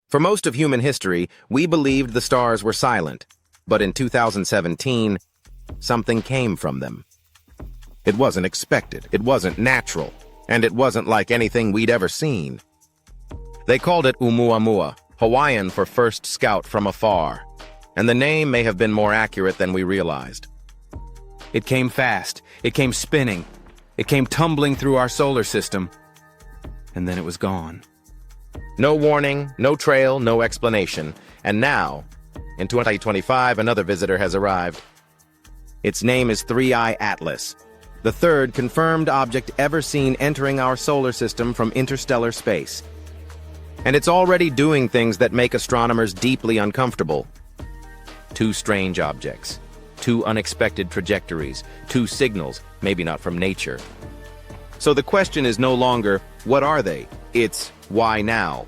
For most of human history, we believed the stars were silent, but in 2017, something came from them. It wasn't expected, it wasn't natural, and it wasn't like anything we'd ever seen. They called it Oumuamua, Hawaiian for first scout from afar, and the name may have been more accurate than we realized. It came fast, it came spinning, it came tumbling through our solar system, and then it was gone. No warning, no trail, no explanation, and now, in 2025, another visitor has arrived. Its name is 3I Atlas, the third confirmed object ever seen entering our solar system from interstellar space. And it's already doing things that make astronomers deeply uncomfortable. Two strange objects, two unexpected trajectories, two signals, maybe not from nature. So the question is no longer, what are they? It's, why now?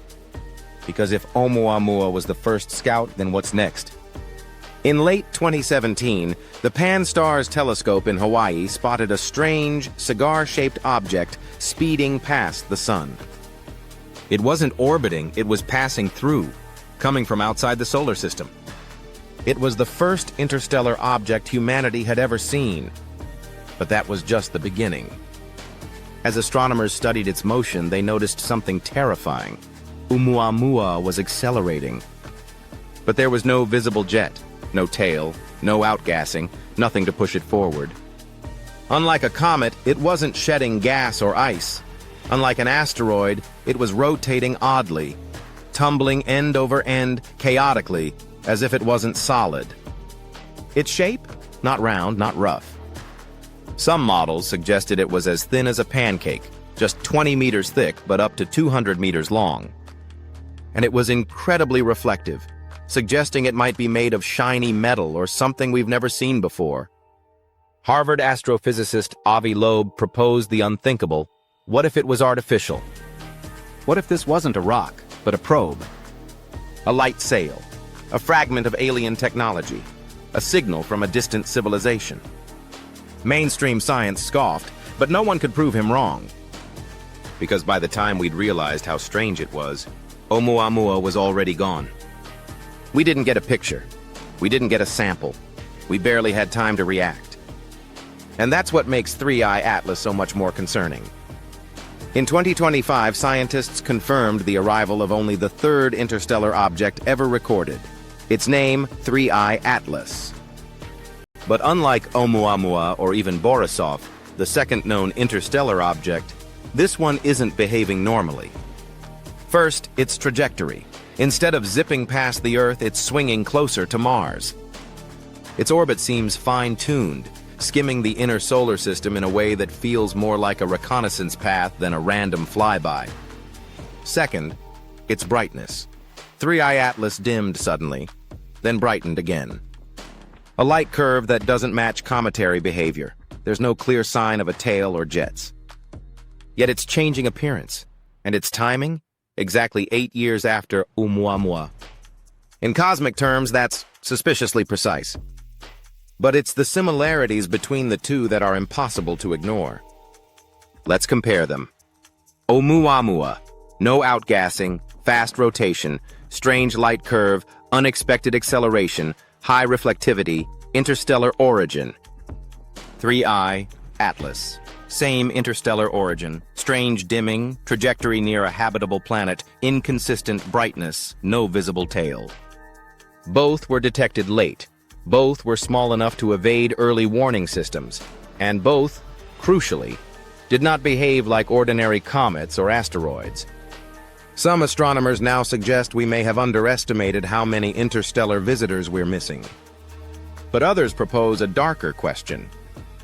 Because if Oumuamua was the first scout, then what's next? In late 2017, the Pan-STARRS telescope in Hawaii spotted a strange, cigar-shaped object speeding past the sun. It wasn't orbiting, it was passing through, coming from outside the solar system. It was the first interstellar object humanity had ever seen, but that was just the beginning. As astronomers studied its motion, they noticed something terrifying. Oumuamua was accelerating. But there was no visible jet, no tail, no outgassing, nothing to push it forward. Unlike a comet, it wasn't shedding gas or ice. Unlike an asteroid, it was rotating oddly, tumbling end over end, chaotically, as if it wasn't solid. Its shape? Not round, not rough. Some models suggested it was as thin as a pancake, just 20 meters thick, but up to 200 meters long. And it was incredibly reflective, suggesting it might be made of shiny metal or something we've never seen before. Harvard astrophysicist Avi Loeb proposed the unthinkable. What if it was artificial? What if this wasn't a rock, but a probe? A light sail, a fragment of alien technology, a signal from a distant civilization. Mainstream science scoffed, but no one could prove him wrong. Because by the time we'd realized how strange it was, Oumuamua was already gone. We didn't get a picture. We didn't get a sample. We barely had time to react. And that's what makes 3I Atlas so much more concerning. In 2025, scientists confirmed the arrival of only the third interstellar object ever recorded. Its name, 3I Atlas. But unlike Oumuamua or even Borisov, the second known interstellar object, this one isn't behaving normally. First, its trajectory. Instead of zipping past the Earth, it's swinging closer to Mars. Its orbit seems fine-tuned, skimming the inner solar system in a way that feels more like a reconnaissance path than a random flyby. Second, its brightness. 3I Atlas dimmed suddenly, then brightened again. A light curve that doesn't match cometary behavior. There's no clear sign of a tail or jets. Yet it's changing appearance, and its timing, exactly 8 years after Oumuamua. In cosmic terms, that's suspiciously precise. But it's the similarities between the two that are impossible to ignore. Let's compare them. Oumuamua, no outgassing, fast rotation, strange light curve, unexpected acceleration, high reflectivity, interstellar origin. 3I Atlas. Same interstellar origin, strange dimming, trajectory near a habitable planet, inconsistent brightness, no visible tail. Both were detected late. Both were small enough to evade early warning systems. And both, crucially, did not behave like ordinary comets or asteroids. Some astronomers now suggest we may have underestimated how many interstellar visitors we're missing. But others propose a darker question.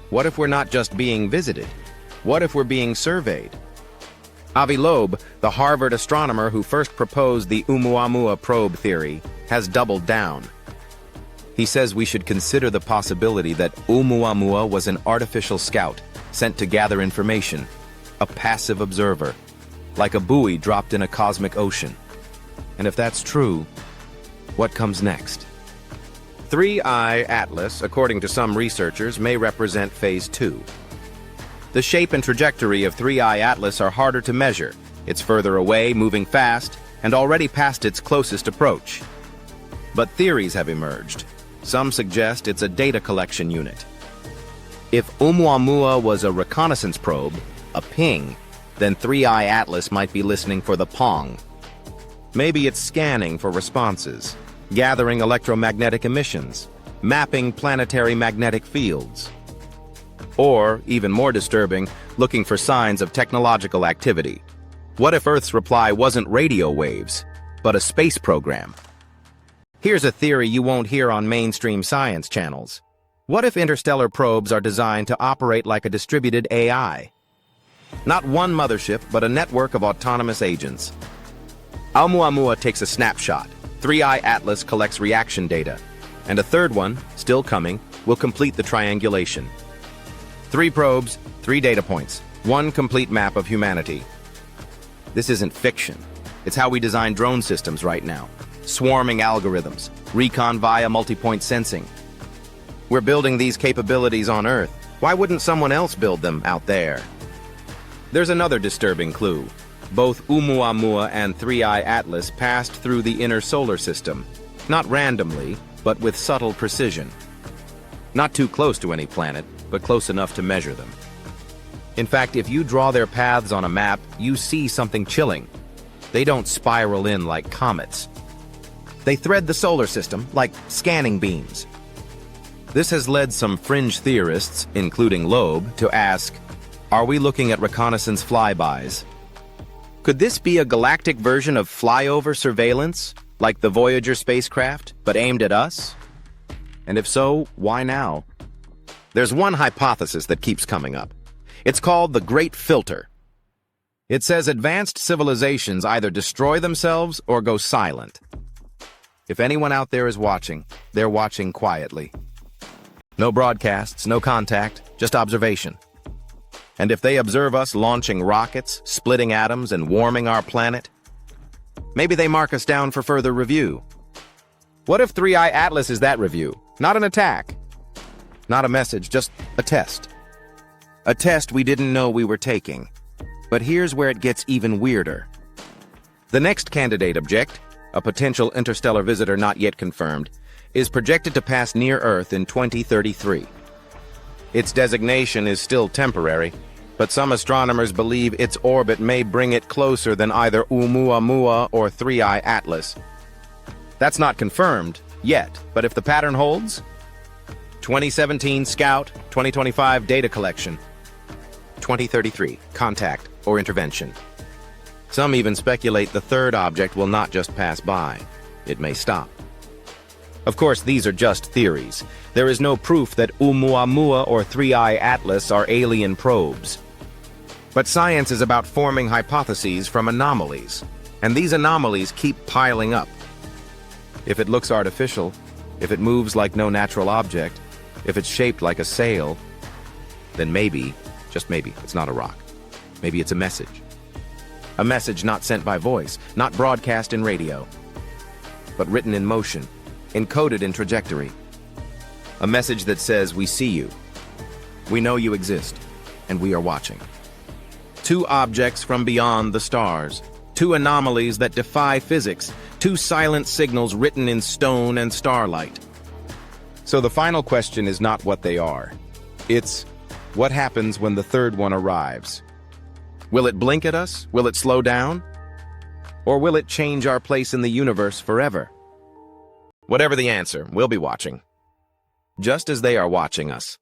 What if we're not just being visited? What if we're being surveyed? Avi Loeb, the Harvard astronomer who first proposed the Oumuamua probe theory, has doubled down. He says we should consider the possibility that Oumuamua was an artificial scout sent to gather information, a passive observer, like a buoy dropped in a cosmic ocean. And if that's true, what comes next? 3I Atlas, according to some researchers, may represent Phase 2. The shape and trajectory of 3I Atlas are harder to measure. It's further away, moving fast, and already passed its closest approach. But theories have emerged. Some suggest it's a data collection unit. If Oumuamua was a reconnaissance probe, a ping, then 3i Atlas might be listening for the pong. Maybe it's scanning for responses, gathering electromagnetic emissions, mapping planetary magnetic fields. Or, even more disturbing, looking for signs of technological activity. What if Earth's reply wasn't radio waves, but a space program? Here's a theory you won't hear on mainstream science channels. What if interstellar probes are designed to operate like a distributed AI? Not one mothership, but a network of autonomous agents. Oumuamua takes a snapshot, 3i Atlas collects reaction data, and a third one, still coming, will complete the triangulation. 3 probes, 3 data points, 1 complete map of humanity. This isn't fiction. It's how we design drone systems right now. Swarming algorithms, recon via multi-point sensing. We're building these capabilities on Earth. Why wouldn't someone else build them out there? There's another disturbing clue. Both Oumuamua and 3i Atlas passed through the inner solar system, not randomly, but with subtle precision. Not too close to any planet, but close enough to measure them. In fact, if you draw their paths on a map, you see something chilling. They don't spiral in like comets. They thread the solar system like scanning beams. This has led some fringe theorists, including Loeb, to ask, are we looking at reconnaissance flybys? Could this be a galactic version of flyover surveillance, like the Voyager spacecraft, but aimed at us? And if so, why now? There's one hypothesis that keeps coming up. It's called the Great Filter. It says advanced civilizations either destroy themselves or go silent. If anyone out there is watching, they're watching quietly. No broadcasts, no contact, just observation. And if they observe us launching rockets, splitting atoms, and warming our planet, maybe they mark us down for further review. What if 3i Atlas is that review? Not an attack. Not a message, just a test. A test we didn't know we were taking. But here's where it gets even weirder. The next candidate object, a potential interstellar visitor not yet confirmed, is projected to pass near Earth in 2033. Its designation is still temporary, but some astronomers believe its orbit may bring it closer than either Oumuamua or 3i Atlas. That's not confirmed yet, but if the pattern holds, 2017 Scout, 2025 data collection, 2033 contact or intervention. Some even speculate the third object will not just pass by, it may stop. Of course, these are just theories. There is no proof that Oumuamua or 3i Atlas are alien probes. But science is about forming hypotheses from anomalies, and these anomalies keep piling up. If it looks artificial, if it moves like no natural object, if it's shaped like a sail, then maybe, just maybe, it's not a rock. Maybe it's a message. A message not sent by voice, not broadcast in radio, but written in motion, encoded in trajectory. A message that says, we see you, we know you exist, and we are watching. 2 objects from beyond the stars, 2 anomalies that defy physics, 2 silent signals written in stone and starlight. So the final question is not what they are. It's, what happens when the third one arrives? Will it blink at us? Will it slow down? Or will it change our place in the universe forever? Whatever the answer, we'll be watching. Just as they are watching us.